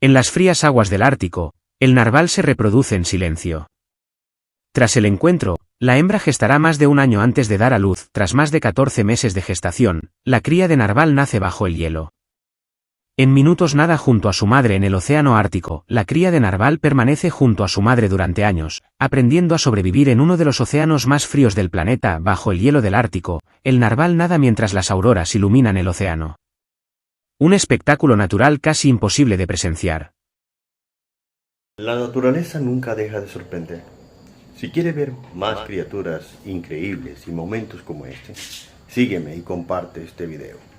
En las frías aguas del Ártico, el narval se reproduce en silencio. Tras el encuentro, la hembra gestará más de un año antes de dar a luz. Tras más de 14 meses de gestación, la cría de narval nace bajo el hielo. En minutos nada junto a su madre en el océano Ártico. La cría de narval permanece junto a su madre durante años, aprendiendo a sobrevivir en uno de los océanos más fríos del planeta. Bajo el hielo del Ártico, el narval nada mientras las auroras iluminan el océano. Un espectáculo natural casi imposible de presenciar. La naturaleza nunca deja de sorprender. Si quiere ver más criaturas increíbles y momentos como este, sígueme y comparte este video.